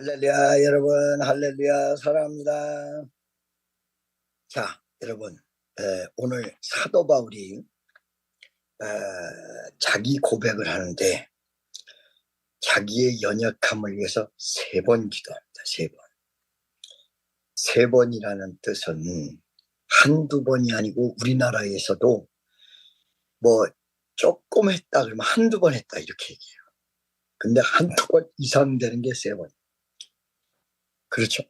할렐루야, 여러분. 할렐루야, 사랑합니다. 자, 여러분, 오늘 사도 바울이 자기 고백을 하는데 자기의 연약함을 위해서 3번 기도합니다. 3번. 3번이라는 뜻은 한두 번이 아니고 우리나라에서도 뭐 조금 했다 그러면 한두 번 했다 이렇게 얘기해요. 근데 한두 번 이상 되는 게 3번. 그렇죠?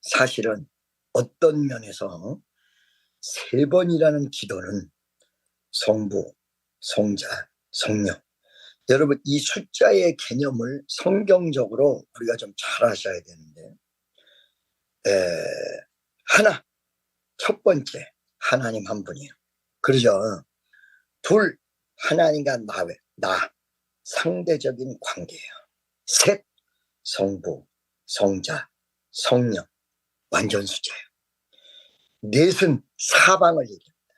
사실은 어떤 면에서 3번이라는 기도는 성부, 성자, 성령. 여러분, 이 숫자의 개념을 성경적으로 우리가 좀 잘 아셔야 되는데, 하나, 첫 번째, 하나님 한 분이에요. 그러죠? 둘, 하나님과 나, 상대적인 관계예요. 셋, 성부, 성자, 성령, 완전 숫자예요. 넷은 사방을 얘기합니다.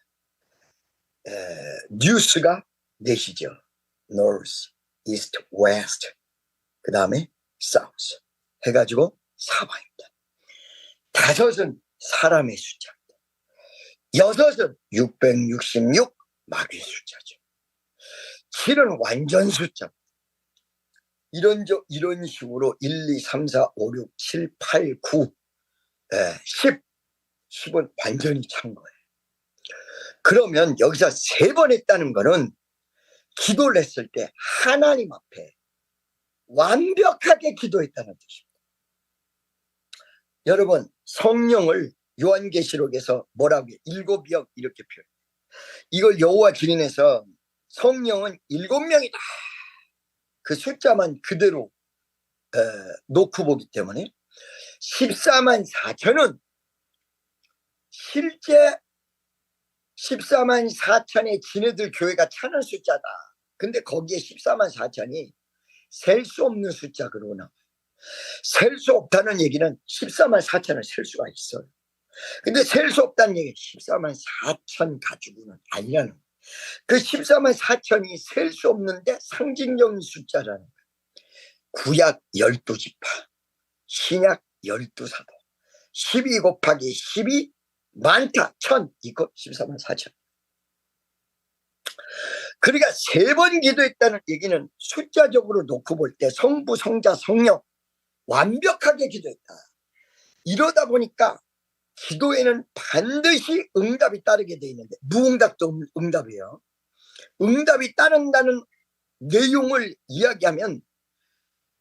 뉴스가 넷이죠. North, East, West, 그 다음에 South 해가지고 사방입니다. 5은 사람의 숫자입니다. 6은 666 마귀의 숫자죠. 7은 완전 숫자입니다. 이런 식으로 1, 2, 3, 4, 5, 6, 7, 8, 9, 10, 10은 완전히 찬 거예요. 그러면 여기서 3번 했다는 거는 기도를 했을 때 하나님 앞에 완벽하게 기도했다는 뜻입니다. 여러분, 성령을 요한계시록에서 뭐라고 해요? 7역 이렇게 표현해요. 이걸 여호와 증인에서 성령은 7명이다. 그 숫자만 그대로 놓고 보기 때문에 14만 4천은 실제 14만 4천의 지네들 교회가 차는 숫자다. 근데 거기에 14만 4천이 셀 수 없는 숫자 그러나 셀 수 없다는 얘기는 14만 4천을 셀 수가 있어요. 근데 셀 수 없다는 얘기 14만 4천 가지고는 아니라는 거예요. 그 14만 4천이 셀 수 없는데 상징적인 숫자라는 거예요. 구약 12지파, 신약 12사도, 12 곱하기 12 많다 1000 이거 14만 4천. 그러니까 3번 기도했다는 얘기는 숫자적으로 놓고 볼 때 성부, 성자, 성령 완벽하게 기도했다. 이러다 보니까 기도에는 반드시 응답이 따르게 돼 있는데 무응답도 응답이에요. 응답이 따른다는 내용을 이야기하면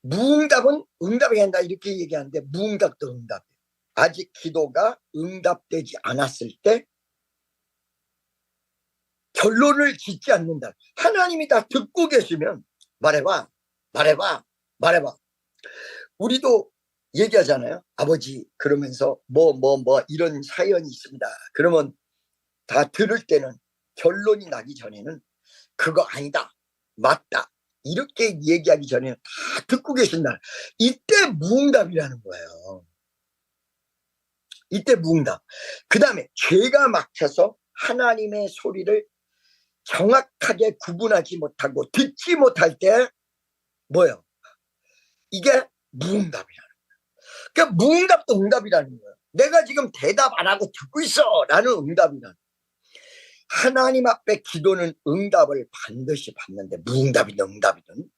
무응답은 응답이 된다 이렇게 얘기하는데 무응답도 응답이에요. 아직 기도가 응답되지 않았을 때 결론을 짓지 않는다. 하나님이 다 듣고 계시면 말해봐. 우리도 얘기하잖아요. 아버지 그러면서 뭐 이런 사연이 있습니다. 그러면 다 들을 때는 결론이 나기 전에는 그거 아니다, 맞다 이렇게 얘기하기 전에는 다 듣고 계신다. 이때 무응답이라는 거예요. 이때 무응답. 그 다음에 죄가 막혀서 하나님의 소리를 정확하게 구분하지 못하고 듣지 못할 때 뭐예요? 이게 무응답이라는 거예요. 그러니까 무응답도 응답이라는 거예요. 내가 지금 대답 안 하고 듣고 있어 라는 응답이라는 거예요. 하나님 앞에 기도는 응답을 반드시 받는데 무응답이든 응답이든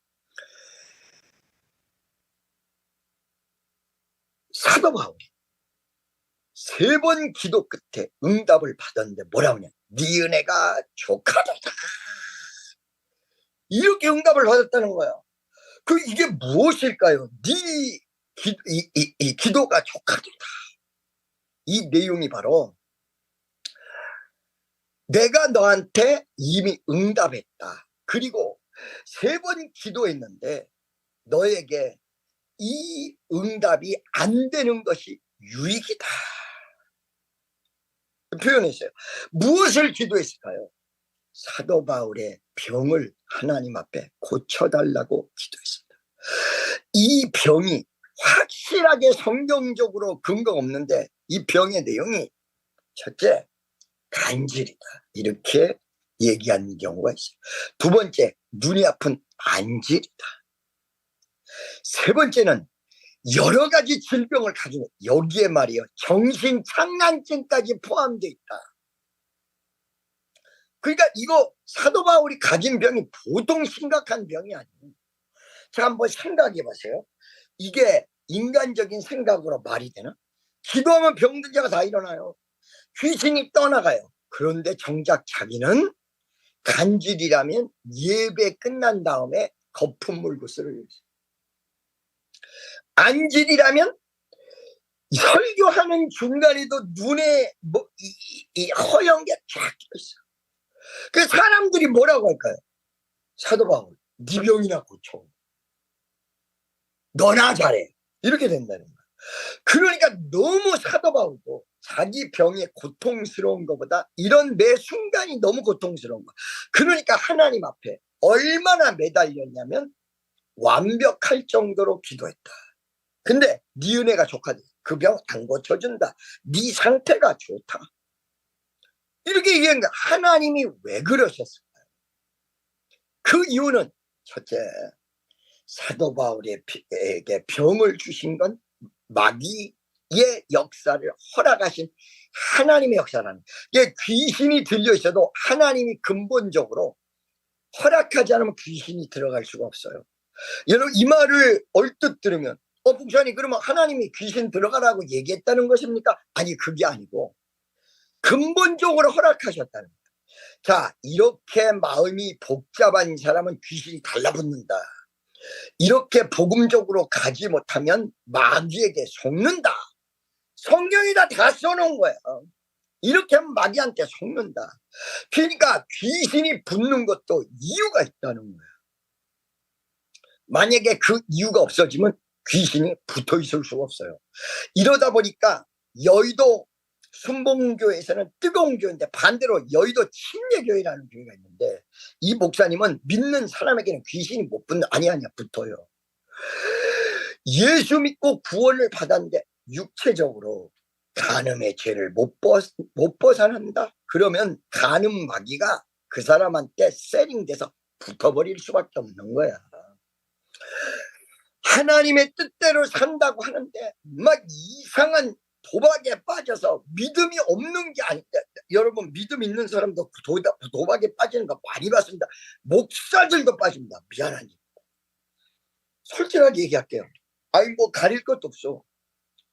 사도 바울이 3번 기도 끝에 응답을 받았는데 뭐라고 하냐? 네 은혜가 족하도다 이렇게 응답을 받았다는 거예요. 이게 무엇일까요? 네 기도가 족하도다. 이 내용이 바로 내가 너한테 이미 응답했다. 그리고 3번 기도했는데 너에게 이 응답이 안 되는 것이 유익이다. 표현했어요. 무엇을 기도했을까요? 사도 바울의 병을 하나님 앞에 고쳐달라고 기도했습니다. 이 병이 확실하게 성경적으로 근거가 없는데 이 병의 내용이 첫째, 간질이다. 이렇게 얘기하는 경우가 있어요. 두 번째, 눈이 아픈 안질이다. 세 번째는 여러 가지 질병을 가지고 여기에 말이에요. 정신장난증까지 포함되어 있다. 그러니까 이거 사도 바울이 가진 병이 보통 심각한 병이 아니에요. 자, 한번 생각해 보세요. 이게 인간적인 생각으로 말이 되나? 기도하면 병든 자가 다 일어나요. 귀신이 떠나가요. 그런데 정작 자기는 간질이라면 예배 끝난 다음에 거품 물고 쓰러져요. 안질이라면 설교하는 중간에도 눈에 이 허연 게 쫙 있어. 그 사람들이 뭐라고 할까요? 사도 바울, 네 병이나 고쳐. 너나 잘해. 이렇게 된다는 거야. 그러니까 너무 사도 바울도 자기 병의 고통스러운 것보다 이런 매 순간이 너무 고통스러운 거야. 그러니까 하나님 앞에 얼마나 매달렸냐면 완벽할 정도로 기도했다. 근데 네 은혜가 족하대. 그 병 안 고쳐준다. 네 상태가 좋다. 이렇게 얘기한 거야. 하나님이 왜 그러셨을까요? 그 이유는 첫째, 사도 바울에게 병을 주신 건 마귀의 역사를 허락하신 하나님의 역사라는 거예요. 귀신이 들려 있어도 하나님이 근본적으로 허락하지 않으면 귀신이 들어갈 수가 없어요. 여러분, 이 말을 얼뜻 들으면 목사님, 그러면 하나님이 귀신 들어가라고 얘기했다는 것입니까? 아니, 그게 아니고 근본적으로 허락하셨다는 거예요. 자, 이렇게 마음이 복잡한 사람은 귀신이 달라붙는다. 이렇게 복음적으로 가지 못하면 마귀에게 속는다. 성경에다 다 써놓은 거예요. 이렇게 하면 마귀한테 속는다. 그러니까 귀신이 붙는 것도 이유가 있다는 거예요. 만약에 그 이유가 없어지면 귀신이 붙어 있을 수가 없어요. 이러다 보니까 여의도 순복음교회에서는 뜨거운 교회인데 반대로 여의도 침례교회라는 교회가 있는데 이 목사님은 믿는 사람에게는 귀신이 못 붙는, 아니야 붙어요. 예수 믿고 구원을 받았는데 육체적으로 간음의 죄를 못 벗어난다? 그러면 간음 마귀가 그 사람한테 세링돼서 붙어버릴 수밖에 없는 거야. 하나님의 뜻대로 산다고 하는데 막 이상한 도박에 빠져서 믿음이 없는 게 아닌데, 여러분 믿음 있는 사람도 도박에 빠지는 거 많이 봤습니다. 목사들도 빠집니다. 미안하니 솔직하게 얘기할게요. 아니 뭐 가릴 것도 없어.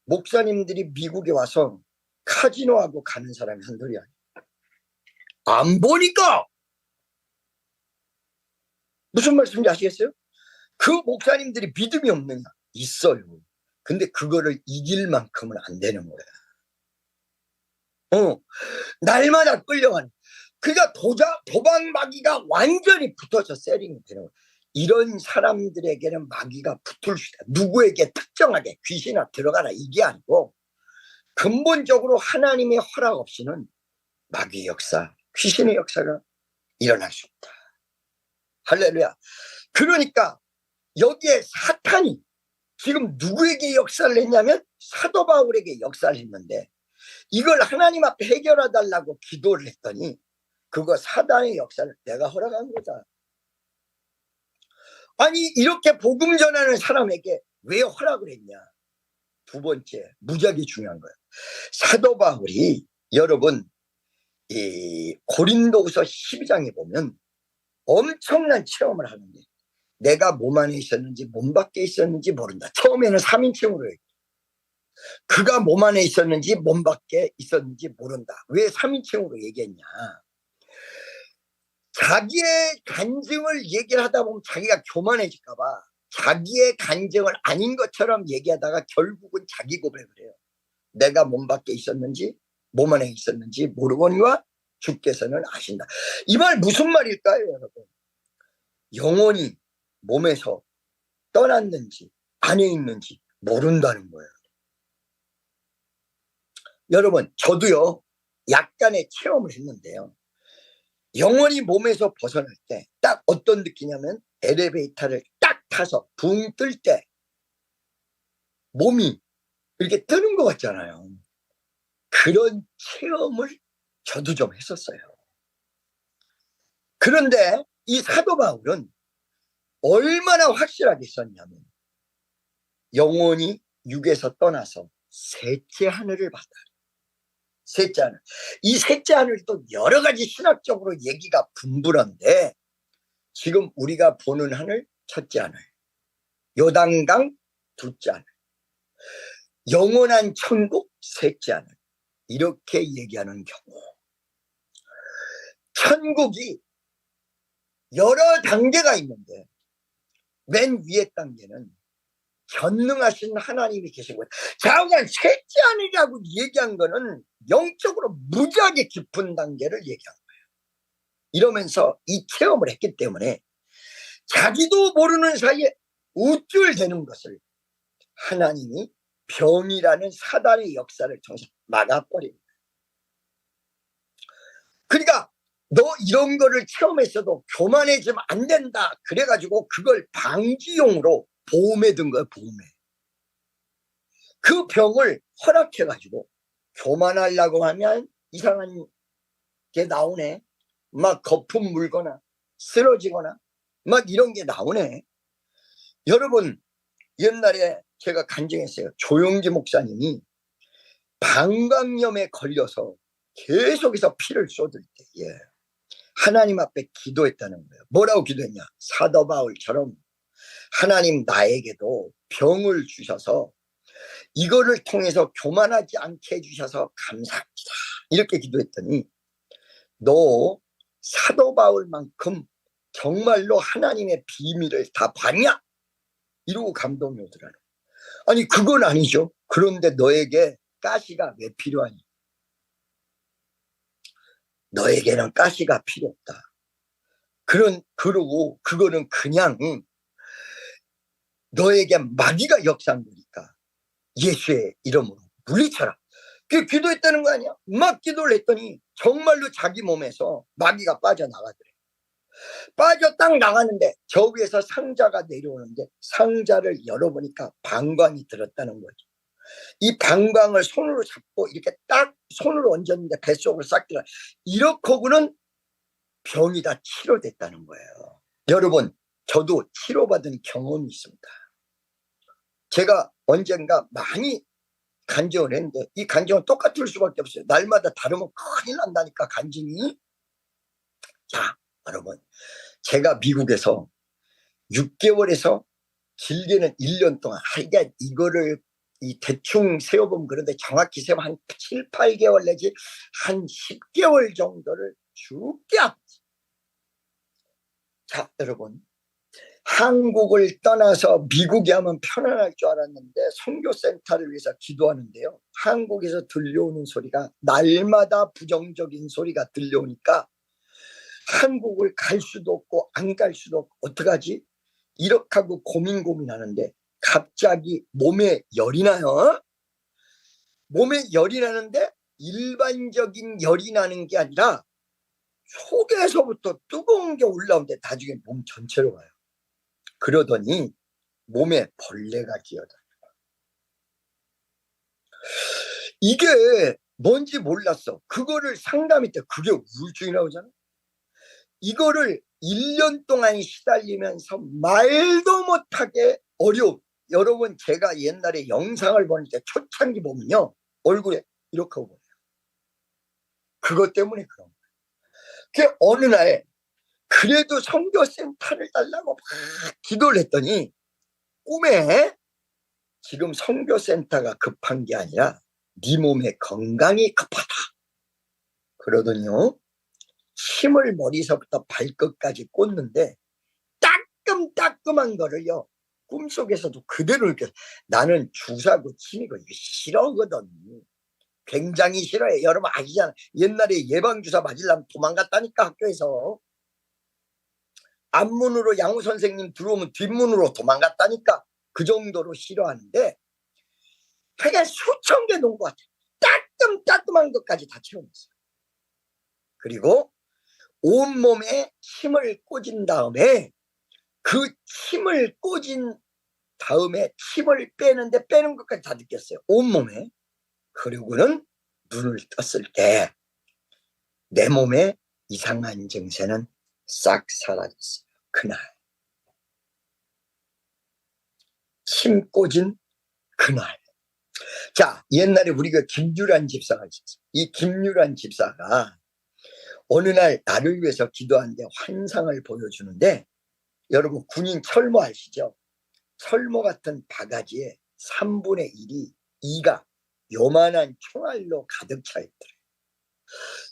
목사님들이 미국에 와서 카지노하고 가는 사람이 한둘이 아니야. 안 보니까. 무슨 말씀인지 아시겠어요? 그 목사님들이 믿음이 없느냐? 있어요. 근데 그거를 이길 만큼은 안 되는 거야. 날마다 끌려가는. 그러니까 도박 마귀가 완전히 붙어서 세링이 되는 거야. 이런 사람들에게는 마귀가 붙을 수 있다. 누구에게 특정하게 귀신아 들어가라 이게 아니고 근본적으로 하나님의 허락 없이는 마귀의 역사, 귀신의 역사가 일어날 수 없다. 할렐루야. 그러니까 여기에 사탄이 지금 누구에게 역사를 했냐면 사도 바울에게 역사를 했는데 이걸 하나님 앞에 해결해 달라고 기도를 했더니 그거 사단의 역사를 내가 허락한 거다. 아니 이렇게 복음 전하는 사람에게 왜 허락을 했냐? 두 번째, 무지하게 중요한 거예요. 사도 바울이 여러분 이 고린도후서 12장에 보면 엄청난 체험을 하는데 내가 몸 안에 있었는지 몸 밖에 있었는지 모른다. 처음에는 3인칭으로 얘기해요. 그가 몸 안에 있었는지 몸 밖에 있었는지 모른다. 왜 3인칭으로 얘기했냐? 자기의 간증을 얘기를 하다 보면 자기가 교만해질까 봐 자기의 간증을 아닌 것처럼 얘기하다가 결국은 자기 고백을 해요. 내가 몸 밖에 있었는지 몸 안에 있었는지 모르거니와 주께서는 아신다. 이 말 무슨 말일까요, 여러분? 영혼이 몸에서 떠났는지 안에 있는지 모른다는 거예요. 여러분 저도요 약간의 체험을 했는데요. 영혼이 몸에서 벗어날 때 딱 어떤 느끼냐면 엘리베이터를 딱 타서 붕 뜰 때 몸이 이렇게 뜨는 것 같잖아요. 그런 체험을 저도 좀 했었어요. 그런데 이 사도 바울은 얼마나 확실하게 썼냐면 영혼이 육에서 떠나서 셋째 하늘을 봤다. 셋째 하늘. 이 셋째 하늘도 여러 가지 신학적으로 얘기가 분분한데 지금 우리가 보는 하늘 첫째 하늘, 요단강 둘째 하늘, 영원한 천국 셋째 하늘, 이렇게 얘기하는 경우 천국이 여러 단계가 있는데 맨 위에 단계는 전능하신 하나님이 계신 거예요. 자우간 셋째 하늘이라고 얘기한 거는 영적으로 무지하게 깊은 단계를 얘기한 거예요. 이러면서 이 체험을 했기 때문에 자기도 모르는 사이에 우쭐대는 것을 하나님이 병이라는 사단의 역사를 통해서 막아버립니다. 그러니까 너 이런 거를 체험했어도 교만해지면 안 된다. 그래가지고 그걸 방지용으로 보험에 든 거예요. 보험에. 그 병을 허락해가지고 교만하려고 하면 이상한 게 나오네. 막 거품 물거나 쓰러지거나 막 이런 게 나오네. 여러분 옛날에 제가 간증했어요. 조용기 목사님이 방광염에 걸려서 계속해서 피를 쏟을 때 하나님 앞에 기도했다는 거예요. 뭐라고 기도했냐? 사도 바울처럼 하나님 나에게도 병을 주셔서 이거를 통해서 교만하지 않게 해주셔서 감사합니다. 이렇게 기도했더니 너 사도 바울만큼 정말로 하나님의 비밀을 다 봤냐? 이러고 감동이 오더라고요. 아니 그건 아니죠. 그런데 너에게 가시가 왜 필요하니? 너에게는 가시가 필요 없다. 그러고 그거는 그냥 너에게 마귀가 역사한 거니까 예수의 이름으로 물리쳐라. 그 기도했다는 거 아니야? 막 기도를 했더니 정말로 자기 몸에서 마귀가 빠져나가더래. 빠져 딱 나가는데 저 위에서 상자가 내려오는데 상자를 열어보니까 방광이 들었다는 거지. 이 방광을 손으로 잡고 이렇게 딱 손으로 얹었는데 뱃속으로 싹 들어. 이렇게는 병이 다 치료됐다는 거예요. 여러분 저도 치료받은 경험이 있습니다. 제가 언젠가 많이 간증을 했는데 이 간증은 똑같을 수밖에 없어요. 날마다 다르면 큰일 난다니까 간증이. 자 여러분 제가 미국에서 6개월에서 길게는 1년 동안 하여간 이거를 이 대충 세어보면 그런데 정확히 세면 한 7, 8개월 내지 한 10개월 정도를 죽게 아팠어요. 자 여러분 한국을 떠나서 미국에 하면 편안할 줄 알았는데 선교센터를 위해서 기도하는데요. 한국에서 들려오는 소리가 날마다 부정적인 소리가 들려오니까 한국을 갈 수도 없고 안 갈 수도 없고 어떡하지? 이렇게 하고 고민하는데 갑자기 몸에 열이 나요. 몸에 열이 나는데 일반적인 열이 나는 게 아니라 속에서부터 뜨거운 게 올라오는데 나중에 몸 전체로 와요. 그러더니 몸에 벌레가 기어다녀요. 이게 뭔지 몰랐어. 그거를 상담할 때 그게 우울증이 나오잖아. 이거를 1년 동안 시달리면서 말도 못하게 어려움. 여러분 제가 옛날에 영상을 보낼 때 초창기 보면요 얼굴에 이렇게 오고 그것 때문에 그런 거예요. 그 어느 날 그래도 선교센터를 달라고 막 기도를 했더니 꿈에 지금 선교센터가 급한 게 아니라 네 몸의 건강이 급하다. 그러더니요 침을 머리서부터 발끝까지 꽂는데 따끔따끔한 거를요 꿈속에서도 그대로 이렇게. 나는 주사고 침이고 이거 싫어하거든. 굉장히 싫어해. 여러분 아시잖아. 옛날에 예방주사 맞으려면 도망갔다니까. 학교에서 앞문으로 양호 선생님 들어오면 뒷문으로 도망갔다니까. 그 정도로 싫어하는데 그냥 수천 개 놓은 것 같아. 따끔따끔한 것까지 다 채워냈어요. 그리고 온몸에 침을 꽂은 다음에 그 침을 꽂은 다음에 침을 빼는데 빼는 것까지 다 느꼈어요. 온몸에. 그리고는 눈을 떴을 때 내 몸에 이상한 증세는 싹 사라졌어요. 그날 침 꽂은 그날 자 옛날에 우리가 김유란 집사가 있었어. 이 김유란 집사가 어느 날 나를 위해서 기도하는데 환상을 보여주는데 여러분 군인 철모 아시죠? 철모 같은 바가지에 3분의 1이 2가 요만한 총알로 가득 차 있더래요.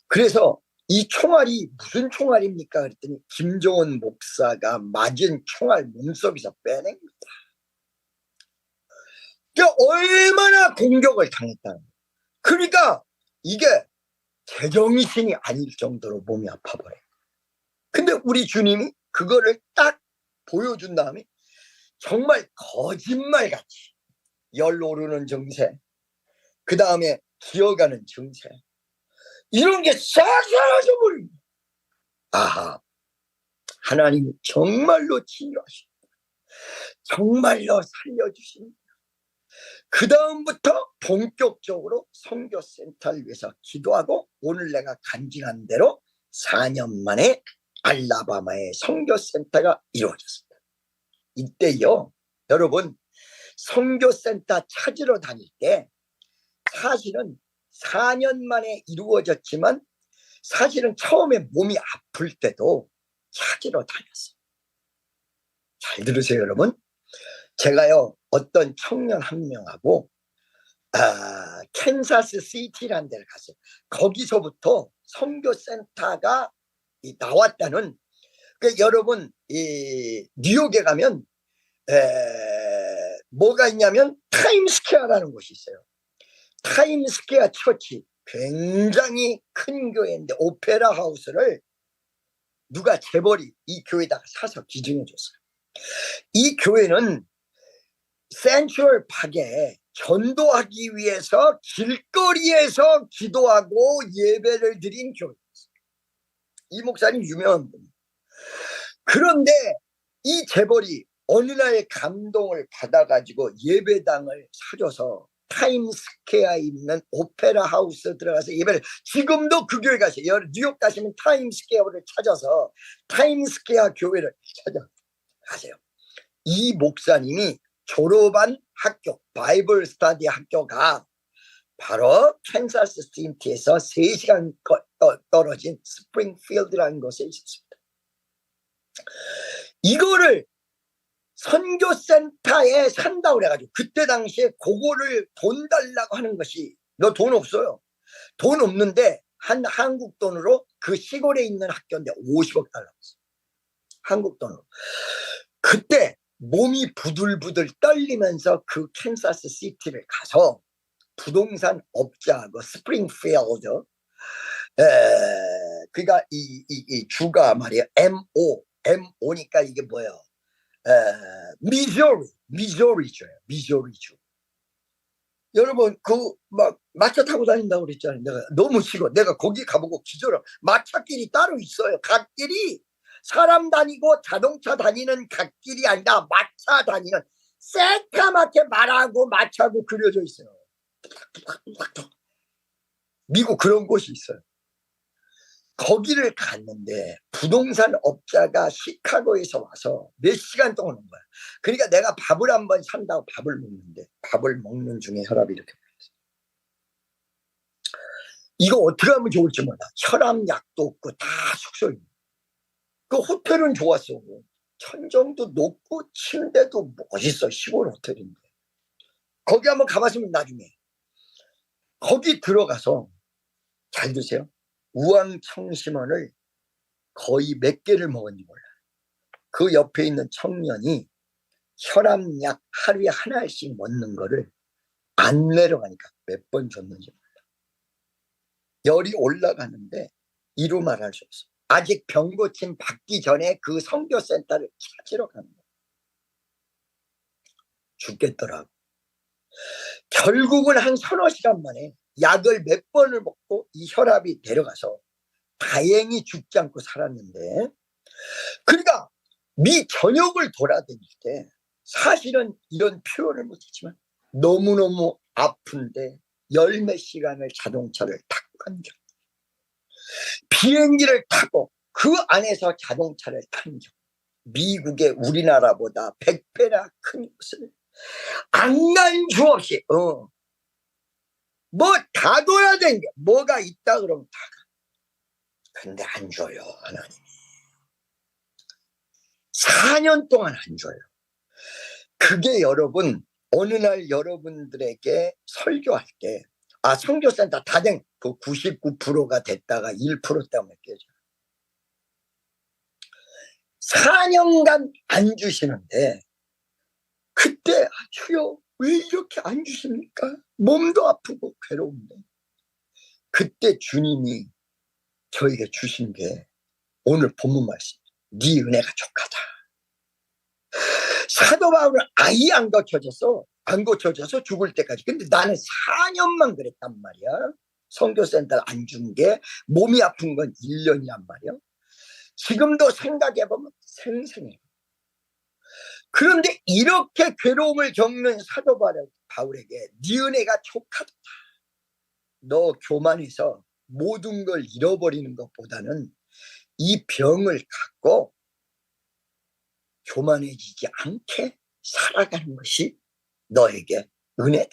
그래서 이 총알이 무슨 총알입니까? 그랬더니 김정은 목사가 맞은 총알 몸속에서 빼낸 겁니다. 그러니까 얼마나 공격을 당했다는 거예요. 그러니까 이게 제정신이 아닐 정도로 몸이 아파버려요. 근데 우리 주님이 그거를 딱 보여준 다음에 정말 거짓말같이 열 오르는 증세, 그 다음에 기어가는 증세, 이런 게 싹 사라져버립니다. 아하, 하나님 정말로 치료하십니다. 정말로 살려주십니다. 그 다음부터 본격적으로 선교센터를 위해서 기도하고 오늘 내가 간증한 대로 4년 만에 알라바마의 선교센터가 이루어졌습니다. 이때요 여러분 선교센터 찾으러 다닐 때 사실은 4년 만에 이루어졌지만 사실은 처음에 몸이 아플 때도 찾으러 다녔어요. 잘 들으세요 여러분. 제가요 어떤 청년 한 명하고 캔사스 시티라는 데를 갔어요. 거기서부터 선교센터가 나왔다는 여러분 이 뉴욕에 가면 뭐가 있냐면 타임스퀘어라는 곳이 있어요. 타임스퀘어 처치 굉장히 큰 교회인데 오페라 하우스를 누가 재벌이 이 교회에다가 사서 기증해 줬어요. 이 교회는 센트럴 파크에 전도하기 위해서 길거리에서 기도하고 예배를 드린 교회였어요. 이 목사님 유명한 분이에요. 그런데 이 재벌이 어느 날 감동을 받아가지고 예배당을 사줘서 타임스퀘어에 있는 오페라 하우스 들어가서 예배를, 지금도 그 교회 가세요. 뉴욕 가시면 타임스퀘어를 찾아서 타임스퀘어 교회를 찾아가세요. 이 목사님이 졸업한 학교, 바이블 스터디 학교가 바로 캔사스 시티에서 3시간 떨어진 스프링필드라는 곳에 있었습니다. 이거를 선교센터에 산다고 그래가지고 그때 당시에 그거를 돈 달라고 하는 것이, 너 돈 없어요. 돈 없는데 한국 돈으로 그 시골에 있는 학교인데 50억 달러였어요. 한국 돈으로. 그때 몸이 부들부들 떨리면서 그 캔사스 시티를 가서 부동산 업자하고 스프링필드, 그러니까 이 주가 말이야 MO니까 이게 뭐예요? 미조리주예요. 미조리주. 여러분 그 막 마차 타고 다닌다고 그랬잖아요. 내가 너무 싫어. 내가 거기 가보고 기절을. 마차길이 따로 있어요. 갓길이 사람 다니고 자동차 다니는 갓길이 아니라 마차 다니는 새까맣게 말하고 마차고 그려져 있어요. 미국 그런 곳이 있어요. 거기를 갔는데 부동산 업자가 시카고에서 와서 몇 시간 동안 온 거야. 그러니까 내가 밥을 한번 산다고 밥을 먹는데 밥을 먹는 중에 혈압이 이렇게 올랐어요. 이거 어떻게 하면 좋을지 몰라. 혈압약도 없고 다 숙소에. 그 호텔은 좋았어. 천정도 높고 침대도 멋있어. 시골 호텔인데. 거기 한번 가봤으면 나중에. 거기 들어가서 잘 드세요. 우황청심원을 거의 몇 개를 먹었는지 몰라요. 그 옆에 있는 청년이 혈압약 하루에 하나씩 먹는 거를 안 내려가니까 몇 번 줬는지 몰라요. 열이 올라가는데 이루 말할 수 없어. 아직 병고침 받기 전에 그 선교센터를 찾으러 가는 거예요. 죽겠더라고. 결국은 한 서너 시간 만에 약을 몇 번을 먹고 이 혈압이 내려가서 다행히 죽지 않고 살았는데, 그러니까 미 전역을 돌아다닐 때 사실은 이런 표현을 못했지만 너무너무 아픈데 열 몇 시간을 자동차를 타고 간 경, 비행기를 타고 그 안에서 자동차를 탄 경, 미국의 우리나라보다 100배나 큰 곳을 안간주 없이 뭐 다 둬야 되는 게 뭐가 있다 그러면 다 가. 근데 안 줘요, 하나님이. 4년 동안 안 줘요. 그게 여러분, 어느 날 여러분들에게 설교할 때 선교센터 다 된 그 99%가 됐다가 1% 때문에 깨져요. 4년간 안 주시는데 그때 주여 왜 이렇게 안 주십니까? 몸도 아프고 괴로운데. 그때 주님이 저에게 주신 게 오늘 본문 말씀, 네 은혜가 족하다. 사도 바울은 아예 안 고쳐져서 죽을 때까지. 근데 나는 4년만 그랬단 말이야. 선교센터 안 준 게 몸이 아픈 건 1년이란 말이야. 지금도 생각해보면 생생해. 그런데 이렇게 괴로움을 겪는 사도 바울에게 네 은혜가 족하다. 너 교만해서 모든 걸 잃어버리는 것보다는 이 병을 갖고 교만해지지 않게 살아가는 것이 너에게 은혜다.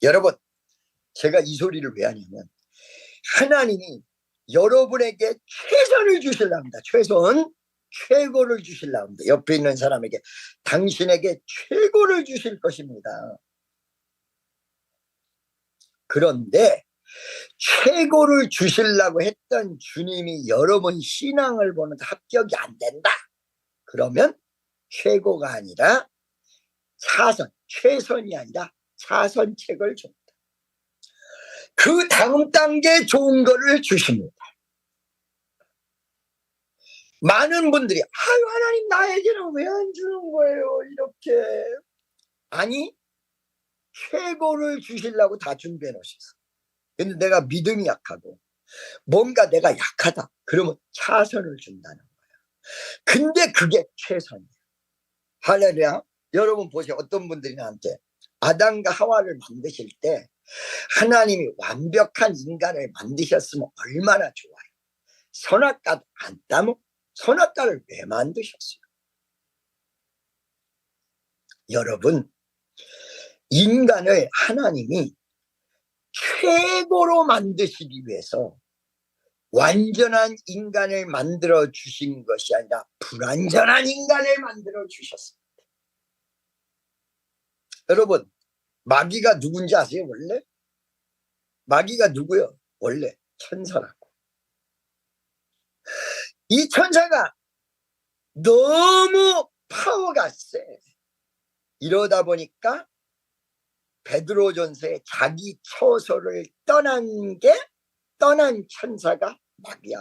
여러분, 제가 이 소리를 왜 하냐면 하나님이 여러분에게 최선을 주시려 합니다. 최고를 주시려 합니다. 옆에 있는 사람에게 당신에게 최고를 주실 것입니다. 그런데 최고를 주시려고 했던 주님이 여러분 신앙을 보는데 합격이 안 된다. 그러면 최고가 아니라 최선이 아니라 차선책을 줍니다. 그 다음 단계 좋은 거를 주십니다. 많은 분들이 하나님 나에게는 왜 안 주는 거예요 이렇게. 아니, 최고를 주시려고 다 준비해 놓으셨어. 근데 내가 믿음이 약하고 뭔가 내가 약하다 그러면 차선을 준다는 거야. 근데 그게 최선이야. 할렐루야. 여러분 보세요. 어떤 분들이 나한테 아담과 하와를 만드실 때 하나님이 완벽한 인간을 만드셨으면 얼마나 좋아요. 선악과도 안 따먹고 선악과를 왜 만드셨어요? 여러분, 인간을 하나님이 최고로 만드시기 위해서 완전한 인간을 만들어 주신 것이 아니라 불완전한 인간을 만들어 주셨습니다. 여러분, 마귀가 누군지 아세요? 원래 마귀가 누구요? 원래 천사라고. 이 천사가 너무 파워가 세. 이러다 보니까 베드로전서에 자기 처소를 떠난 천사가 마귀야.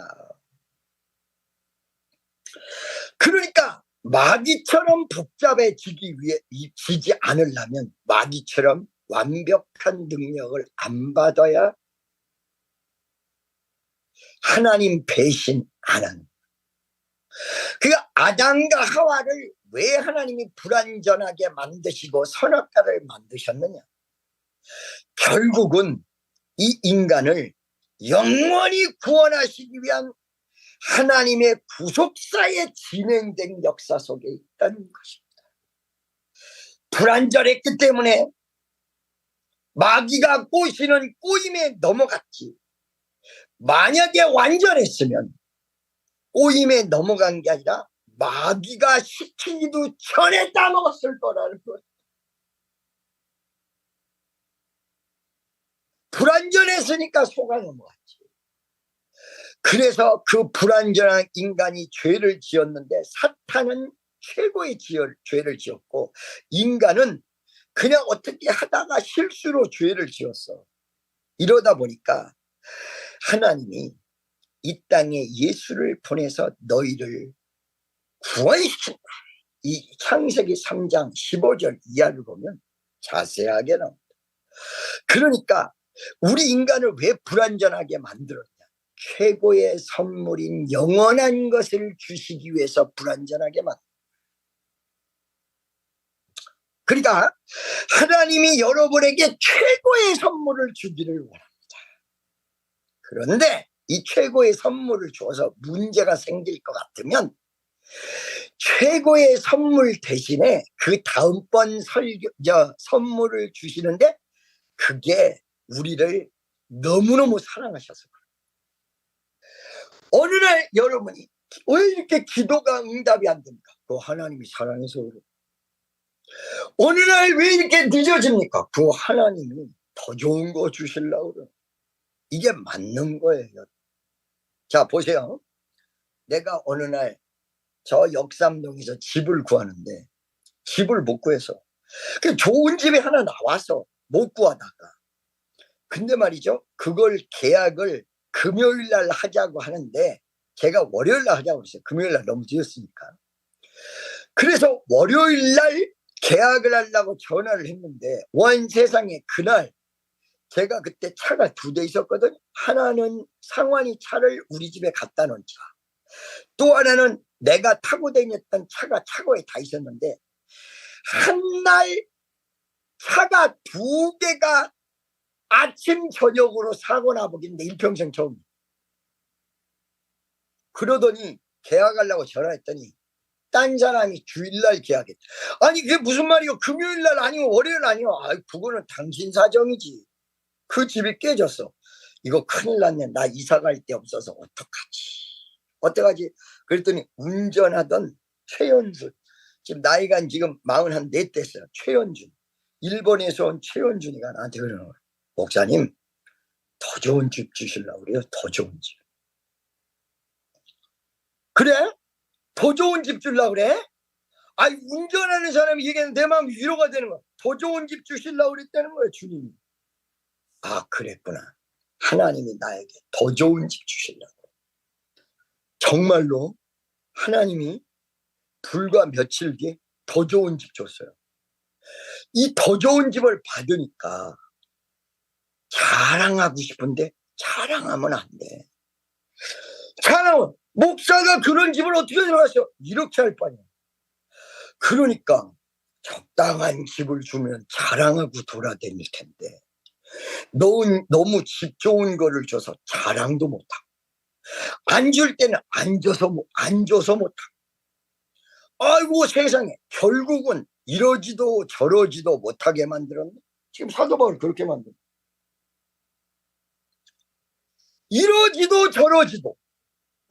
그러니까 마귀처럼 복잡해지지 않으려면 마귀처럼 완벽한 능력을 안 받아야 하나님 배신 안 하는. 그러니까 아담과 하와를 왜 하나님이 불완전하게 만드시고 선악과를 만드셨느냐? 결국은 이 인간을 영원히 구원하시기 위한 하나님의 구속사에 진행된 역사 속에 있다는 것입니다. 불완전했기 때문에 마귀가 꼬시는 꼬임에 넘어갔지. 만약에 완전했으면 꼬임에 넘어간 게 아니라 마귀가 시키기도 전에 따먹었을 거라는 거예요. 불완전했으니까 속아 넘어갔지. 그래서 그 불완전한 인간이 죄를 지었는데 사탄은 최고의 죄를 지었고 인간은 그냥 어떻게 하다가 실수로 죄를 지었어. 이러다 보니까 하나님이 이 땅에 예수를 보내서 너희를 구원시킨다. 이 창세기 3장 15절 이하를 보면 자세하게 나옵니다. 그러니까 우리 인간을 왜 불완전하게 만들었냐? 최고의 선물인 영원한 것을 주시기 위해서 불완전하게 만들었다. 그러니까 하나님이 여러분에게 최고의 선물을 주기를 원합니다. 그런데 이 최고의 선물을 줘서 문제가 생길 것 같으면 최고의 선물 대신에 그 다음번 선물을 주시는데 그게 우리를 너무너무 사랑하셔서 그래요. 어느 날 여러분이 왜 이렇게 기도가 응답이 안 됩니까? 그 하나님이 사랑해서 그래요. 어느 날 왜 이렇게 늦어집니까? 그 하나님이 더 좋은 거 주시려고 그래요. 이게 맞는 거예요. 자, 보세요. 내가 어느 날 저 역삼동에서 집을 구하는데 집을 못 구해서 좋은 집이 하나 나와서 못 구하다가 근데 말이죠. 그걸 계약을 금요일 날 하자고 하는데 제가 월요일 날 하자고 했어요. 금요일 날 너무 늦었으니까. 그래서 월요일 날 계약을 하려고 전화를 했는데 원 세상에 그날 제가 그때 차가 2대 있었거든요. 하나는 상환이 차를 우리 집에 갖다 놓은 차. 또 하나는 내가 타고 다녔던 차가 차고에 다 있었는데 한 날 차가 2개가 아침 저녁으로 사고 나보긴 내 일평생 처음. 그러더니 계약하려고 전화했더니 딴 사람이 주일날 계약했다. 아니 그게 무슨 말이요? 금요일날 아니면 월요일 아니요? 아, 그거는 당신 사정이지. 그 집이 깨졌어. 이거 큰일 났네. 나 이사 갈 데 없어서 어떡하지? 그랬더니 운전하던 최연준, 지금 나이가 지금 44 됐어요. 최연준, 일본에서 온 최연준이가 나한테 그러는 거예요. 목사님, 더 좋은 집 주시려고 그래요. 더 좋은 집. 그래? 더 좋은 집 주려고 그래? 아니 운전하는 사람이 얘기하는 내 마음이 위로가 되는 거야. 더 좋은 집 주시려고 그랬다는 거예요. 주님이. 아 그랬구나. 하나님이 나에게 더 좋은 집 주시려고. 정말로 하나님이 불과 며칠 뒤에 더 좋은 집 줬어요. 이 더 좋은 집을 받으니까 자랑하고 싶은데 자랑하면 안 돼. 자랑은 목사가 그런 집을 어떻게 들어갔어? 이렇게 할 바냐. 그러니까 적당한 집을 주면 자랑하고 돌아다닐 텐데 너무 집 좋은 거를 줘서 자랑도 못하고 안 줄 때는 안 줘서 못하고 아이고 세상에 결국은 이러지도 저러지도 못하게 만들었네. 지금 사도 바울 그렇게 만들었네. 이러지도 저러지도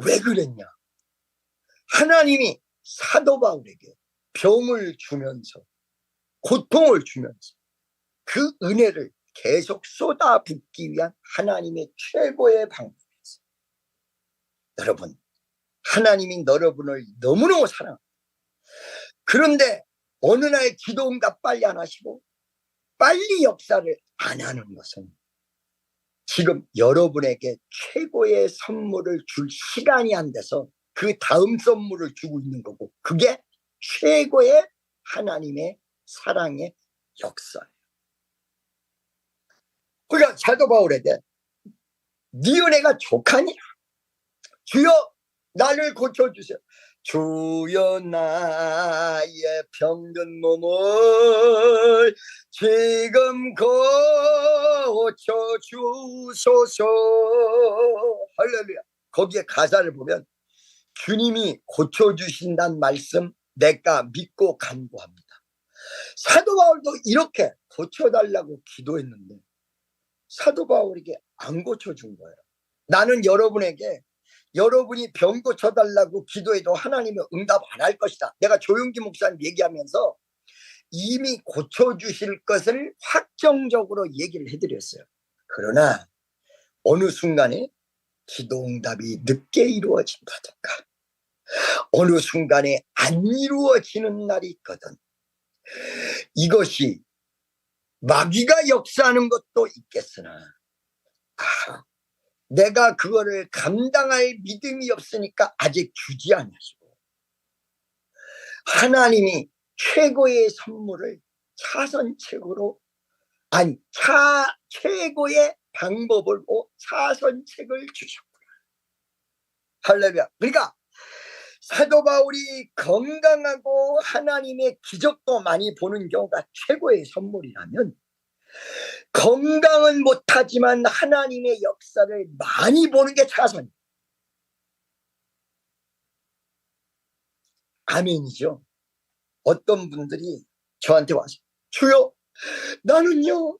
왜 그랬냐. 하나님이 사도 바울에게 병을 주면서 고통을 주면서 그 은혜를 계속 쏟아붓기 위한 하나님의 최고의 방법이었어요. 여러분, 하나님이 여러분을 너무너무 사랑합니다. 그런데 어느 날 기도 응답 빨리 안 하시고 빨리 역사를 안 하는 것은 지금 여러분에게 최고의 선물을 줄 시간이 안 돼서 그 다음 선물을 주고 있는 거고 그게 최고의 하나님의 사랑의 역사예요. 그러니까 사도 바울에게 네 은혜가 족하니라. 주여 나를 고쳐주세요. 주여 나의 병든 몸을 지금 고쳐주소서. 할렐루야. 거기에 가사를 보면 주님이 고쳐주신다는 말씀 내가 믿고 간구합니다. 사도 바울도 이렇게 고쳐달라고 기도했는데 사도 바울에게 안 고쳐준 거예요. 나는 여러분에게 여러분이 병 고쳐달라고 기도해도 하나님은 응답 안 할 것이다. 내가 조용기 목사님 얘기하면서 이미 고쳐주실 것을 확정적으로 얘기를 해드렸어요. 그러나 어느 순간에 기도 응답이 늦게 이루어진다든가 어느 순간에 안 이루어지는 날이 있거든. 이것이 마귀가 역사하는 것도 있겠으나 내가 그거를 감당할 믿음이 없으니까 아직 주지 않으시고 하나님이 최고의 선물을 차선책으로 최고의 방법을 차선책을 주셨구나. 할렐루야. 그러니까 사도 바울이 건강하고 하나님의 기적도 많이 보는 경우가 최고의 선물이라면 건강은 못하지만 하나님의 역사를 많이 보는 게 차선이에요. 아멘이죠. 어떤 분들이 저한테 와서 주여 나는요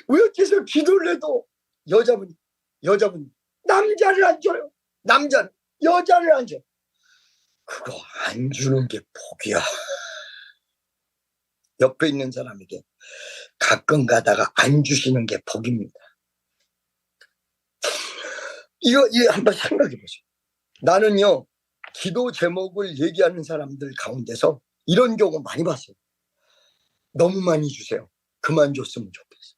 왜 어째서 기도를 해도 여자분이 남자를 안 줘요. 남자는 여자를 안 줘. 그거 안 주는 게 복이야. 옆에 있는 사람에게 가끔 가다가 안 주시는 게 복입니다. 이거 한번 생각해 보세요. 나는요 기도 제목을 얘기하는 사람들 가운데서 이런 경우 많이 봤어요. 너무 많이 주세요. 그만 줬으면 좋겠어.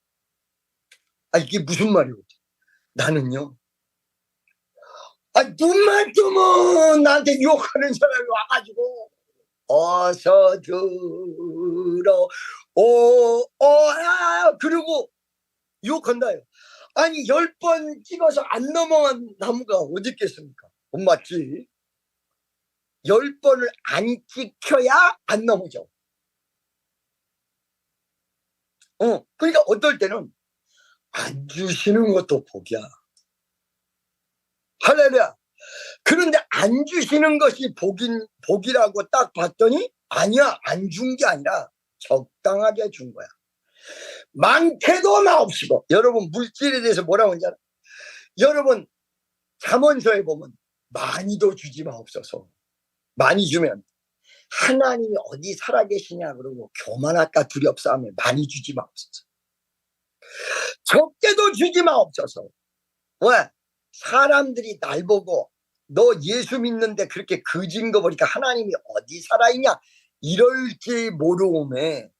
이게 무슨 말이에요? 나는요 눈만 뜨면 나한테 욕하는 사람이 와가지고 어서 들어 그리고 욕한다요. 아니 10번 찍어서 안 넘어간 나무가 어디 있겠습니까? 못 맞지? 10번을 안 찍혀야 안 넘어져. 그러니까 어떨 때는 안 주시는 것도 복이야. 할렐루야. 그런데 안 주시는 것이 복이라고 딱 봤더니 아니야. 안 준 게 아니라 적당하게 준 거야. 많게도 마옵시고. 여러분 물질에 대해서 뭐라고 하는지 알아? 여러분 잠언서에 보면 많이도 주지 마옵소서. 많이 주면 하나님이 어디 살아계시냐 그러고 교만할까 두렵사하며 많이 주지 마옵소서. 적게도 주지 마옵소서. 왜? 사람들이 날 보고 너 예수 믿는데 그렇게 거진 거 보니까 하나님이 어디 살아있냐 이럴지 모르오매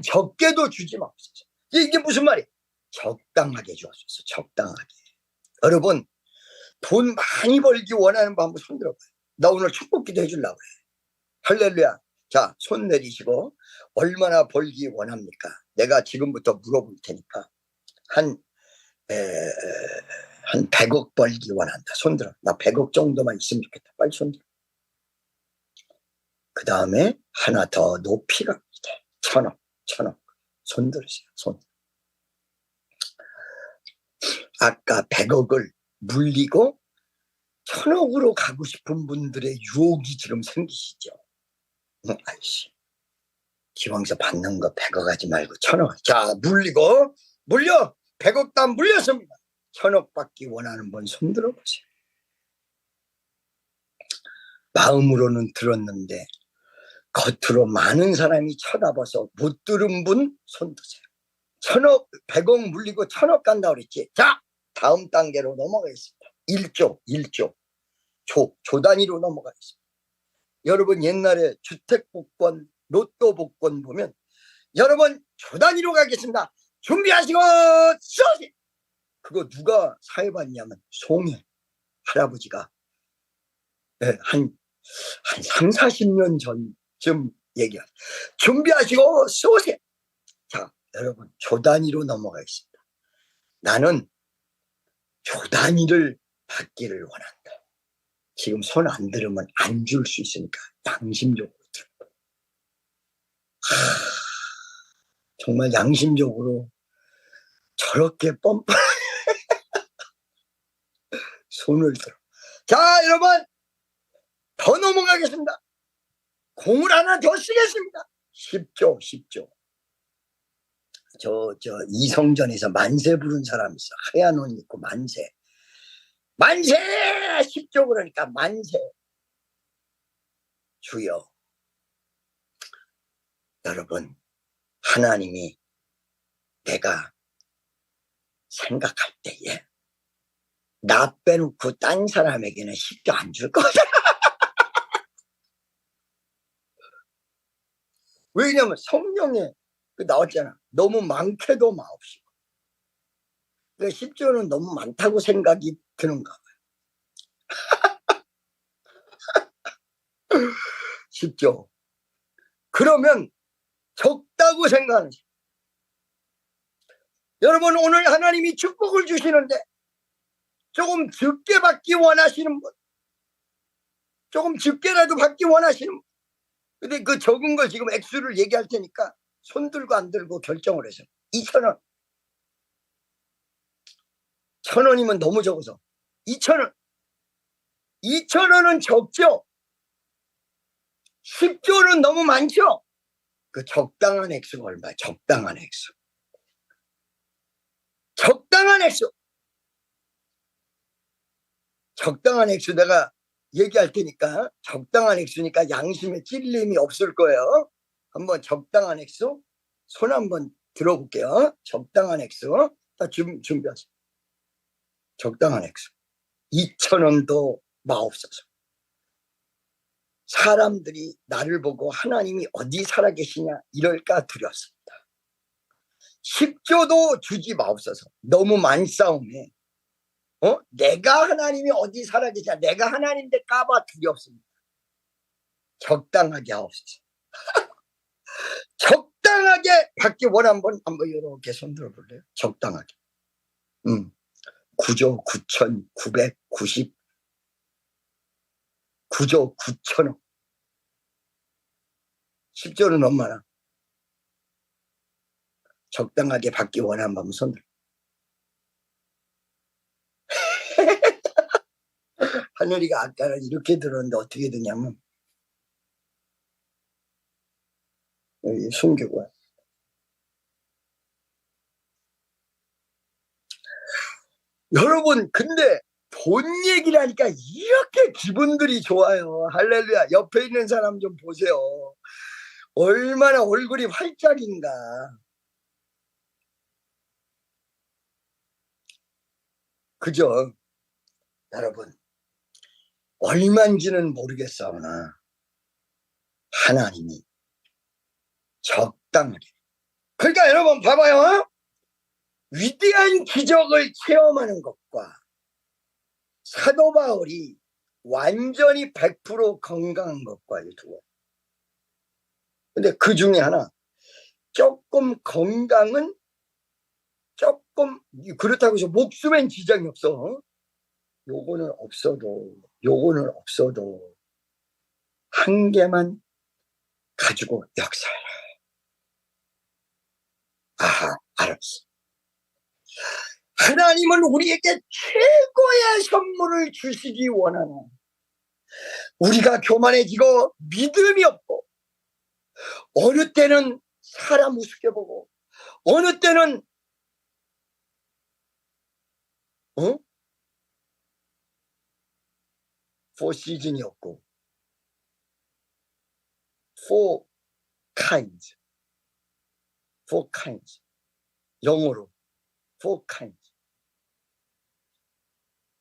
적게도 주지 마옵소서. 이게 무슨 말이야? 적당하게 주옵소서. 적당하게. 여러분 돈 많이 벌기 원하는 분 한번 손 들어봐요. 나 오늘 축복기도 해주려고 그래. 할렐루야. 자, 손 내리시고 얼마나 벌기 원합니까? 내가 지금부터 물어볼 테니까 한 100억 벌기 원한다. 손 들어. 나 100억 정도만 있으면 좋겠다. 빨리 손 들어. 그 다음에 하나 더 높이 갑니다. 1000억. 손 들으세요. 손. 아까 100억을 물리고 1000억으로 가고 싶은 분들의 유혹이 지금 생기시죠. 아이씨 기왕서 받는 거 100억 하지 말고 1000억. 자 물리고 물려 100억 다 물렸습니다. 1000억 받기 원하는 분 손 들어보세요. 마음으로는 들었는데 겉으로 많은 사람이 쳐다봐서 못 들은 분 손 드세요. 1000억 100억 물리고 1000억 간다 그랬지. 자 다음 단계로 넘어가겠습니다. 1조 조 단위로 넘어가겠습니다. 여러분 옛날에 주택복권 로또 복권 보면 여러분 조 단위로 가겠습니다. 준비하시고 쏘세요. 그거 누가 사해봤냐면 송해 할아버지가 한 30-40년 전쯤 얘기한 준비하시고 쏘세요. 자 여러분 조 단위로 넘어가겠습니다. 나는 조 단위를 받기를 원한다. 지금 손 안 들으면 안 줄 수 있으니까 양심적으로 들어. 정말 양심적으로 저렇게 뻔뻔 손을 들어. 자 여러분 더 넘어가겠습니다. 공을 하나 더 쓰겠습니다. 10조. 저 이성전에서 만세 부른 사람 있어. 하얀 옷 입고 만세 10조 그러니까 만세. 주여 여러분 하나님이 내가 생각할 때에 나 빼놓고 딴 사람에게는 10조 안 줄 거다. 왜냐면 성경에 나왔잖아. 너무 많게도 마옵시고. 10조는 너무 많다고 생각이 드는가 봐요. 10조. 그러면 적다고 생각하는 거예요. 여러분 오늘 하나님이 축복을 주시는데 조금 적게 받기 원하시는 분, 조금 적게라도 받기 원하시는 분. 근데 그 적은 걸 지금 액수를 얘기할 테니까 손 들고 안 들고 결정을 해서 2,000원. 1,000원이면 너무 적어서 2,000원. 2,000원은 적죠. 10조는 너무 많죠? 그 적당한 액수가 얼마야? 적당한 액수. 적당한 액수. 적당한 액수 내가 얘기할 테니까 적당한 액수니까 양심에 찔림이 없을 거예요. 한번 적당한 액수 손 한번 들어볼게요. 적당한 액수 다 준비하세요. 적당한 액수 2,000원도 마옵소서. 사람들이 나를 보고 하나님이 어디 살아계시냐 이럴까 두렵습니다. 10조도 주지 마옵소서. 너무 많싸움에 내가 하나님이 어디 살아계시냐 내가 하나님 될까봐 두렵습니다. 적당하게 하옵소서. 적당하게 받기 원하는 분 한번 이렇게 손 들어볼래요? 적당하게. 9조 9,990 9조 9천억 10조는 얼마나? 적당하게 받기 원하는 분 손 들어. 하늘이가 아까는 이렇게 들었는데 어떻게 되냐면 여기 순교가 여러분 근데 돈 얘기를 하니까 이렇게 기분들이 좋아요. 할렐루야. 옆에 있는 사람 좀 보세요. 얼마나 얼굴이 활짝인가. 그죠? 여러분 얼마인지는 모르겠사오나 하나님이 적당하게. 그러니까 여러분 봐봐요. 위대한 기적을 체험하는 것과 사도 바울이 완전히 100% 건강한 것과 이 두 가지. 근데 그 중에 하나 조금 건강은 조금 그렇다고 해서 목숨엔 지장이 없어. 요거는 없어도 한 개만 가지고 역사해라. 아하, 알았어. 하나님은 우리에게 최고의 선물을 주시기 원하나 우리가 교만해지고 믿음이 없고 어느 때는 사람 우습게 보고 어느 때는 four season이었고 four kinds 영어로 four kinds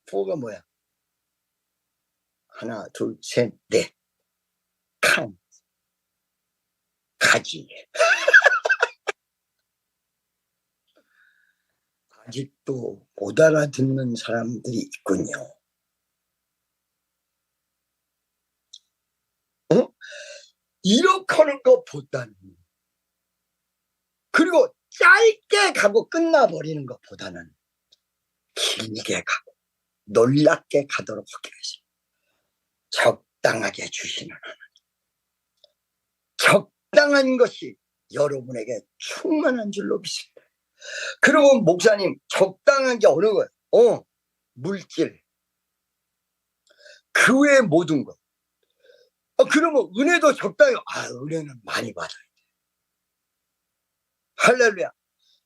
four가 뭐야? 하나 둘 셋 넷 kinds 가지. 아직도 못 알아듣는 사람들이 있군요. 이렇게 하는 것보다는 그리고 짧게 가고 끝나버리는 것보다는 길게 가고 놀랍게 가도록 하겠습니다. 적당하게 주시는 하나님. 적당한 것이 여러분에게 충만한 줄로 믿습니다. 그리고 목사님 적당한 게 어느 거예요? 물질 그 외의 모든 것. 그러면 은혜도 적당히 은혜는 많이 받아야 돼. 할렐루야.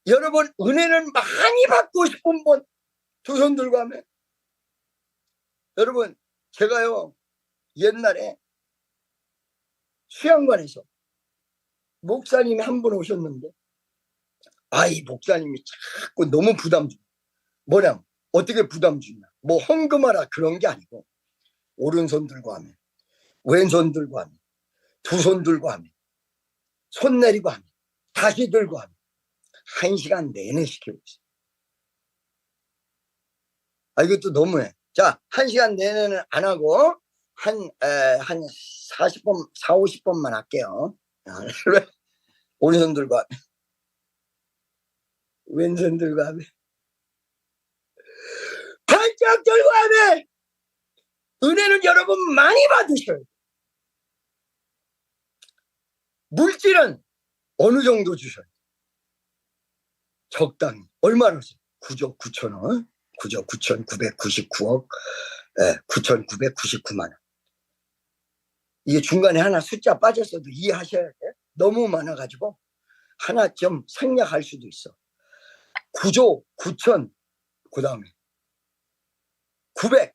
여러분 은혜는 많이 받고 싶은 분 두 손 들고 하면 여러분 제가요 옛날에 수양관에서 목사님이 한 분 오셨는데 이 목사님이 자꾸 너무 부담 주냐. 뭐냐 어떻게 부담 주냐 뭐 헌금하라 그런 게 아니고 오른손 들고 하면 왼손 들고 하면 두 손 들고 하면 손 내리고 하면 다시 들고 하면 1시간 내내 시키고 있어요. 이것도 너무해. 자, 1시간 내내는 안 하고 한 40번, 40-50번만 할게요. 오른손 들고 하면 왼손 들고 하면 발짝 들고 하면 은혜는 여러분 많이 받으셔요. 물질은 어느 정도 주셔요? 적당히. 얼마나 주세요? 9조 9천원 9조 9,999억 9,999만 원. 이게 중간에 하나 숫자 빠졌어도 이해하셔야 돼. 너무 많아가지고 하나 좀 생략할 수도 있어. 9조 9천, 그 다음에 999억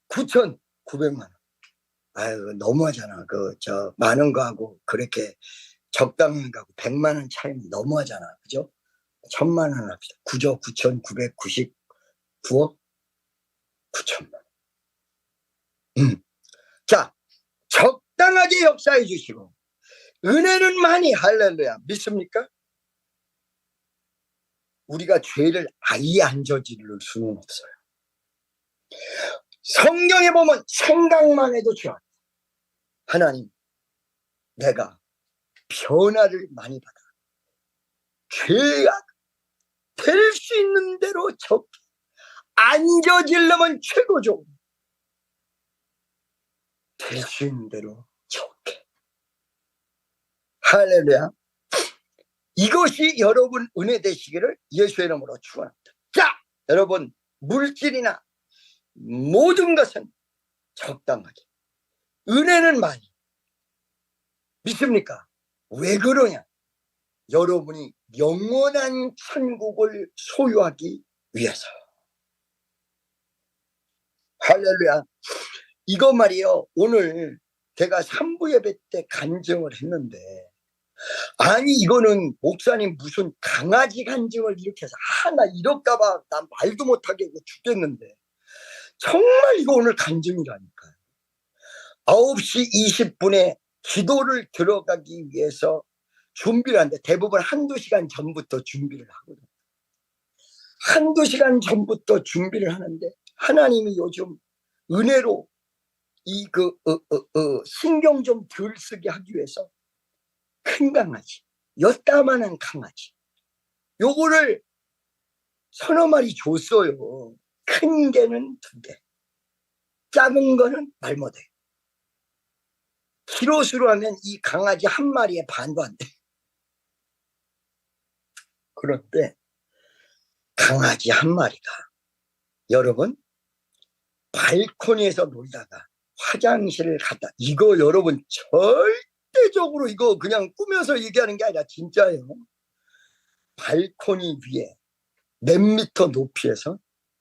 9,900만 원. 아유, 너무하잖아. 많은 거하고 그렇게 적당한 거하고 100만 원 차이는 너무하잖아. 그죠? 1,000만 원 합시다. 9조 9,999억 9천만 원. 자, 적당하게 역사해 주시고 은혜는 많이, 할렐루야. 믿습니까? 우리가 죄를 아예 안 저지를 수는 없어요. 성경에 보면 생각만 해도 죄. 하나님, 내가 변화를 많이 받아 죄가 될 수 있는 대로 적게, 안 저지르면 최고죠. 될 수 있는 대로 적게. 할렐루야. 이것이 여러분 은혜 되시기를 예수의 이름으로 축원합니다. 자, 여러분, 물질이나 모든 것은 적당하게, 은혜는 많이. 믿습니까? 왜 그러냐? 여러분이 영원한 천국을 소유하기 위해서. 할렐루야. 이거 말이요, 오늘 제가 3부 예배 때 간증을 했는데, 아니 이거는 목사님 무슨 강아지 간증을 이렇게 해서 나 이럴까봐 난 말도 못하게 죽겠는데, 정말 이거 오늘 간증이라니까요. 9시 20분에 기도를 들어가기 위해서 준비를 하는데 대부분 한두 시간 전부터 준비를 하거든요. 한두 시간 전부터 준비를 하는데 하나님이 요즘 은혜로 신경 좀 덜 쓰게 하기 위해서 큰 강아지, 엿다만한 강아지, 요거를 서너 마리 줬어요. 큰 개는 2개, 작은 거는 말 못해. 키로수로 하면 이 강아지 한 마리에 반도 안 돼. 그런데 강아지 한 마리가 여러분 발코니에서 놀다가 화장실을 갔다, 이거 여러분 절대적으로 이거 그냥 꾸며서 얘기하는 게 아니라 진짜예요. 발코니 위에 몇 미터 높이에서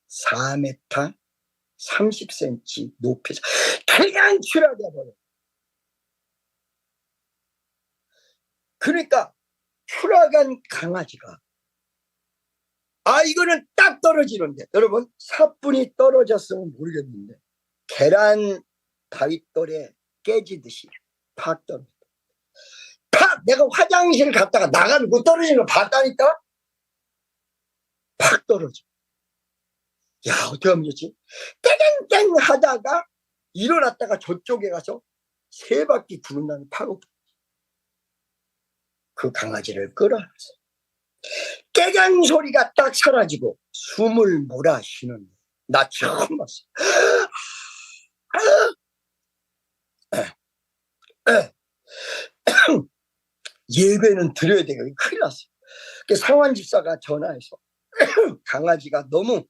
4m 30cm 높이에서 그냥 추락해 버려. 그러니까 추락한 강아지가, 이거는 딱 떨어지는데, 여러분 사뿐히 떨어졌으면 모르겠는데 계란 바윗돌에 깨지듯이 팍 떨어져. 팍! 내가 화장실 갔다가 나가면 못 떨어지는 거 봤다니까. 팍 떨어져. 야, 어떻게 하면 좋지? 땡땡 하다가 일어났다가 저쪽에 가서 3바퀴 구른 다음에 파고 그 강아지를 끌어안았어. 깨갱 소리가 딱 사라지고 숨을 몰아 쉬는데 나 처음 봤어. 예배는 드려야 되고 큰일 났어. 상환 집사가 전화해서 강아지가 너무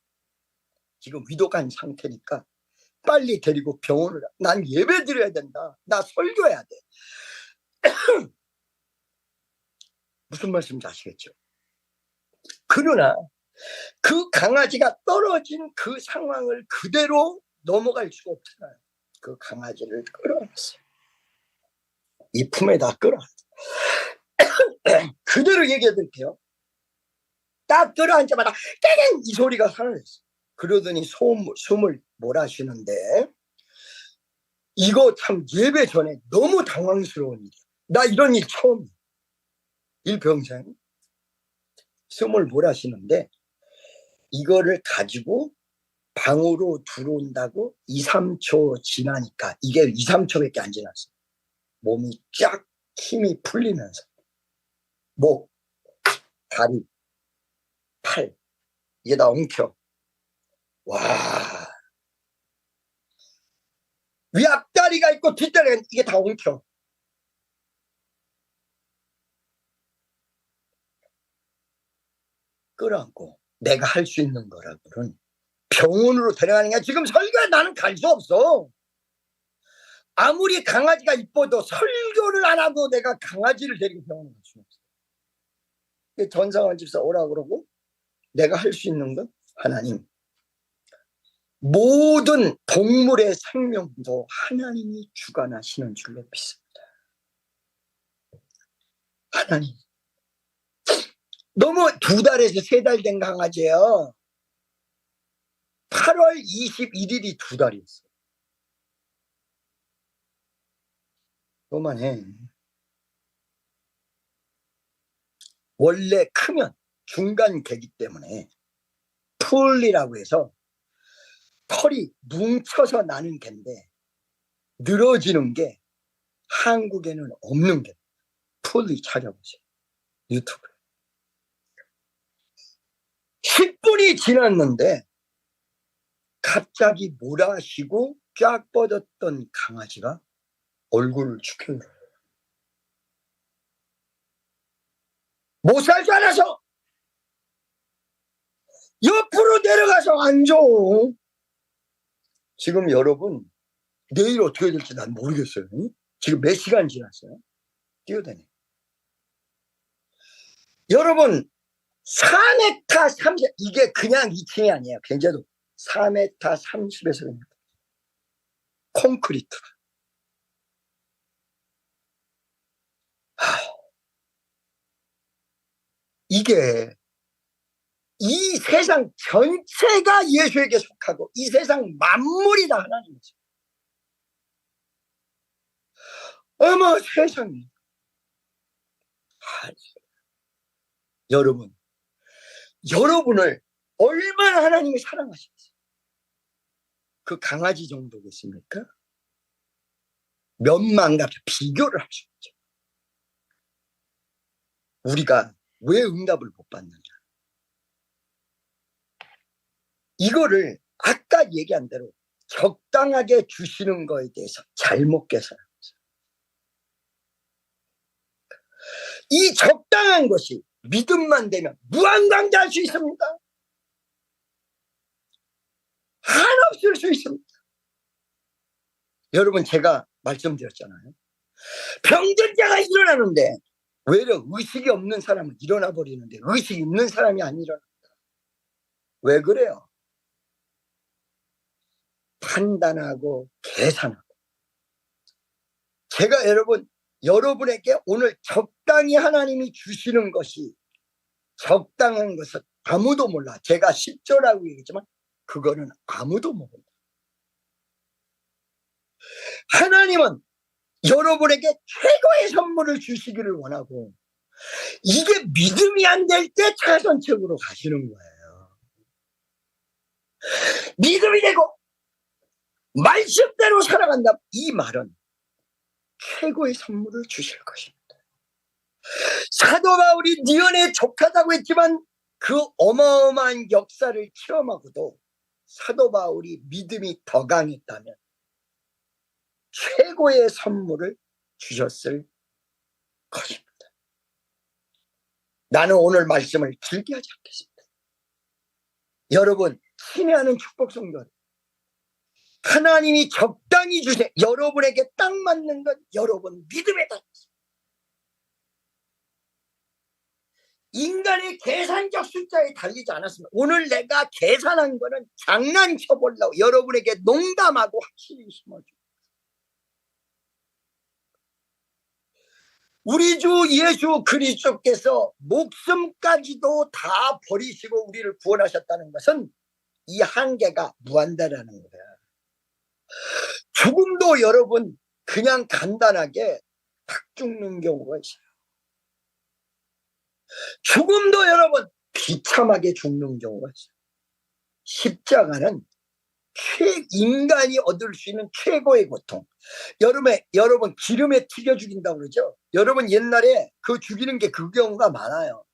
지금 위독한 상태니까 빨리 데리고 병원을 가. 난 예배 드려야 된다. 나 설교해야 돼. 무슨 말씀인지 아시겠죠? 그러나 그 강아지가 떨어진 그 상황을 그대로 넘어갈 수가 없잖아요. 그 강아지를 끌어안았어요. 이 품에다 끌어안았어요. 그대로 얘기해 드릴게요. 딱 끌어안자마자 깨갱 이 소리가 사라졌어요. 그러더니 숨을 몰아쉬는데, 이거 참 예배 전에 너무 당황스러운 일이야. 나 이런 일 처음이야. 일평생 숨을 몰아쉬는데 이거를 가지고 방으로 들어온다고 2, 3초 지나니까, 이게 2, 3초밖에 안 지났어. 몸이 쫙 힘이 풀리면서 목, 다리, 팔, 이게 다 엉켜. 와, 위 앞다리가 있고 뒷다리가 이게 다 엉켜. 끌어안고 내가 할 수 있는 거라고는 병원으로 데려가는 게, 지금 설교에 나는 갈 수 없어. 아무리 강아지가 이뻐도 설교를 안 하고 내가 강아지를 데리고 병원에 갈 수는 없어요. 전상환 집사 오라고 그러고 내가 할 수 있는 건 하나님, 모든 동물의 생명도 하나님이 주관하시는 줄로 믿습니다. 하나님, 너무 2달에서 3달 된 강아지예요. 8월 21일이 2달이었어요. 그만해. 원래 크면 중간 개기 때문에 풀이라고 해서 털이 뭉쳐서 나는 개인데 늘어지는 게 한국에는 없는 게, 풀이 찾아보세요. 유튜브에. 10분이 지났는데 갑자기 몰아쉬고 쫙 뻗었던 강아지가 얼굴을 축혀요. 못 살 줄 알아서 옆으로 내려가서 앉아. 지금 여러분, 내일 어떻게 될지 난 모르겠어요. 지금 몇 시간 지났어요? 뛰어다니. 여러분, 4m 30, 이게 그냥 2층이 아니에요. 굉장히 4m 30에서 콘크리트. 이게 이 세상 전체가 예수에게 속하고 이 세상 만물이 다 하나님이죠. 어머 세상에. 여러분, 여러분을 얼마나 하나님이 사랑하시겠어요? 그 강아지 정도겠습니까? 몇만과 비교를 할 수 없죠. 우리가 왜 응답을 못 받느냐, 이거를 아까 얘기한 대로 적당하게 주시는 거에 대해서 잘못 계산합니다. 이 적당한 것이 믿음만 되면 무한강자할 수 있습니다. 한없을 수 있습니다. 여러분, 제가 말씀드렸잖아요. 병든 자가 일어나는데 외려 의식이 없는 사람은 일어나 버리는데 의식이 있는 사람이 안 일어납니다. 왜 그래요? 판단하고 계산하고. 제가 여러분에게 오늘 적당히 하나님이 주시는 것이 적당한 것은 아무도 몰라. 제가 10조라고 얘기했지만 그거는 아무도 모른다. 하나님은 여러분에게 최고의 선물을 주시기를 원하고, 이게 믿음이 안 될 때 차선책으로 가시는 거예요. 믿음이 되고 말씀대로 살아간다, 이 말은 최고의 선물을 주실 것입니다. 사도 바울이 니은에 족하다고 했지만 그 어마어마한 역사를 체험하고도 사도 바울이 믿음이 더 강했다면 최고의 선물을 주셨을 것입니다. 나는 오늘 말씀을 길게 하지 않겠습니다. 여러분, 친애하는 축복성도 하나님이 적당히 주세요. 여러분에게 딱 맞는 건 여러분 믿음에 달렸습니다. 인간의 계산적 숫자에 달리지 않았습니다. 오늘 내가 계산한 거는 장난쳐보려고 여러분에게 농담하고 확실히 심어줍니다. 우리 주 예수 그리스도께서 목숨까지도 다 버리시고 우리를 구원하셨다는 것은 이 한계가 무한대라는 거예요. 죽음도 여러분 그냥 간단하게 탁 죽는 경우가 있어요. 죽음도 여러분 비참하게 죽는 경우가 있어요. 십자가는 인간이 얻을 수 있는 최고의 고통. 여러분 기름에 튀겨 죽인다고 그러죠. 여러분 옛날에 그 죽이는 게 그 경우가 많아요.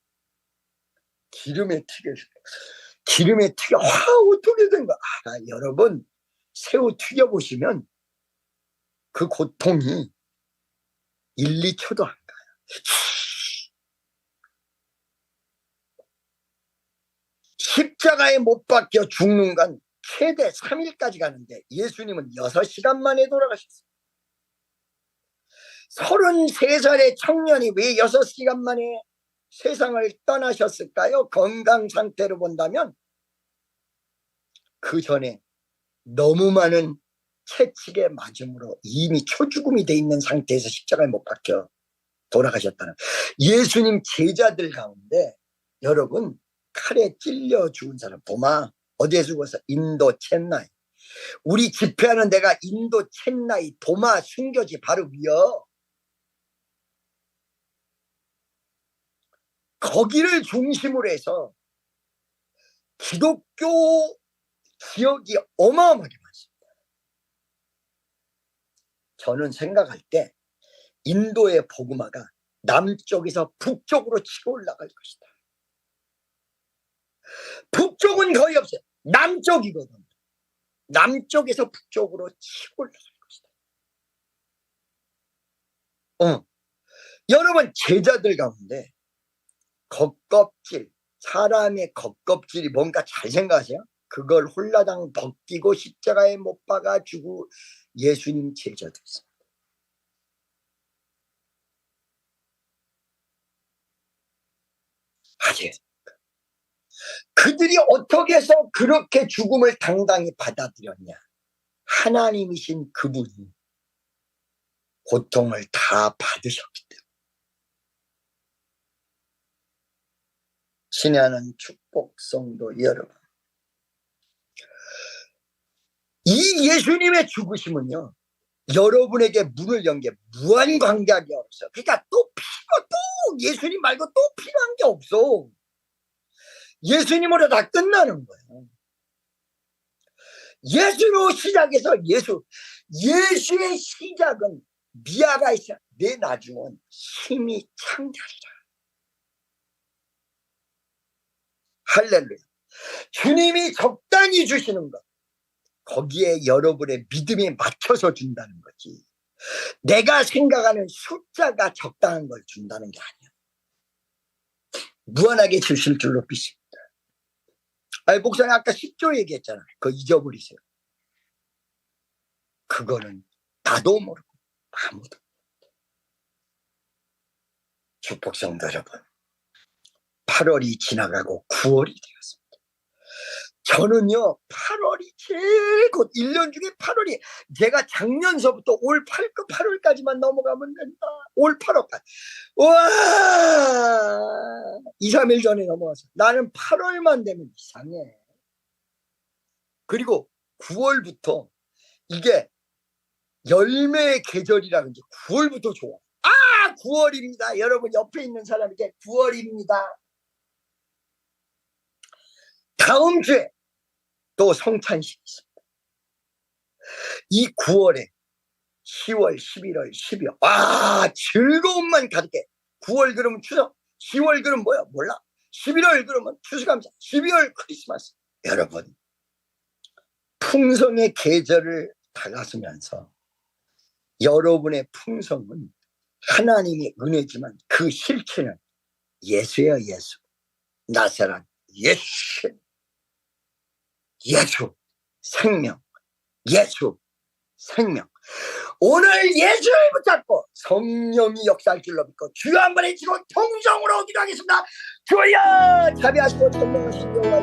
기름에 튀겨 어떻게 된 거야. 여러분 새우 튀겨 보시면 그 고통이 1, 2초도 안 가요. 십자가에 못 박혀 죽는 건 최대 3일까지 가는데 예수님은 6시간 만에 돌아가셨어요. 33살의 청년이 왜 6시간 만에 세상을 떠나셨을까요? 건강 상태로 본다면 그 전에 너무 많은 채찍에 맞음으로 이미 초죽음이 돼 있는 상태에서 십자가에 못 박혀 돌아가셨다는, 예수님 제자들 가운데 여러분 칼에 찔려 죽은 사람 도마 어디에 죽어서? 인도 첸나이. 우리 집회하는 데가 인도 첸나이 도마 순교지 바로 위여. 거기를 중심으로 해서 기독교 지역이 어마어마하게 많습니다. 저는 생각할 때 인도의 복음화가 남쪽에서 북쪽으로 치고 올라갈 것이다. 북쪽은 거의 없어요. 남쪽이거든. 남쪽에서 북쪽으로 치고 올라갈 것이다. 여러분 제자들 가운데 겉껍질, 사람의 겉껍질이 뭔가 잘 생각하세요? 그걸 홀라당 벗기고 십자가에 못 박아주고 예수님 제자들 있습니다. 아시겠습니까? 그들이 어떻게 해서 그렇게 죽음을 당당히 받아들였냐? 하나님이신 그분이 고통을 다 받으셨기 때문에. 신의 축복 성도 여러분, 이 예수님의 죽으심은요 여러분에게 문을 연 게 무한관계하게 없어요. 그러니까 또 예수님 말고 또 필요한 게 없어. 예수님으로 다 끝나는 거예요. 예수로 시작해서 예수의 시작은 미아가 있어. 내 나중은 힘이 창자리라. 할렐루야. 주님이 적당히 주시는 것, 거기에 여러분의 믿음이 맞춰서 준다는 거지. 내가 생각하는 숫자가 적당한 걸 준다는 게 아니야. 무한하게 주실 줄로 믿습니다. 목사님 아까 10조 얘기했잖아요. 그거 잊어버리세요. 그거는 나도 모르고 아무도. 축복성도 여러분, 8월이 지나가고 9월이 되었습니다. 저는요 8월이 제일 곧 1년 중에 8월이, 제가 작년서부터 올 8월까지만 넘어가면 된다. 올 8월까지. 와, 2, 3일 전에 넘어가서 나는 8월만 되면 이상해. 그리고 9월부터 이게 열매의 계절이라 그런지 9월부터 좋아. 9월입니다. 여러분 옆에 있는 사람에게 9월입니다. 다음 주에 또 성찬식이 있습니다. 이 9월에 10월, 11월, 12월 즐거움만 가득해. 9월 그러면 추석, 10월 그러면 뭐야? 몰라. 11월 그러면 추수감사, 12월 크리스마스. 여러분 풍성의 계절을 다가서면서 여러분의 풍성은 하나님의 은혜지만 그 실체는 예수예요. 예수. 나사렛 예수. 예수 생명. 예수 생명. 오늘 예수를 붙잡고 성령이 역사할 줄로 믿고 주여 한 번 해치고 통성으로 기도하겠습니다. 주여 자비하시고 천명하신 여호와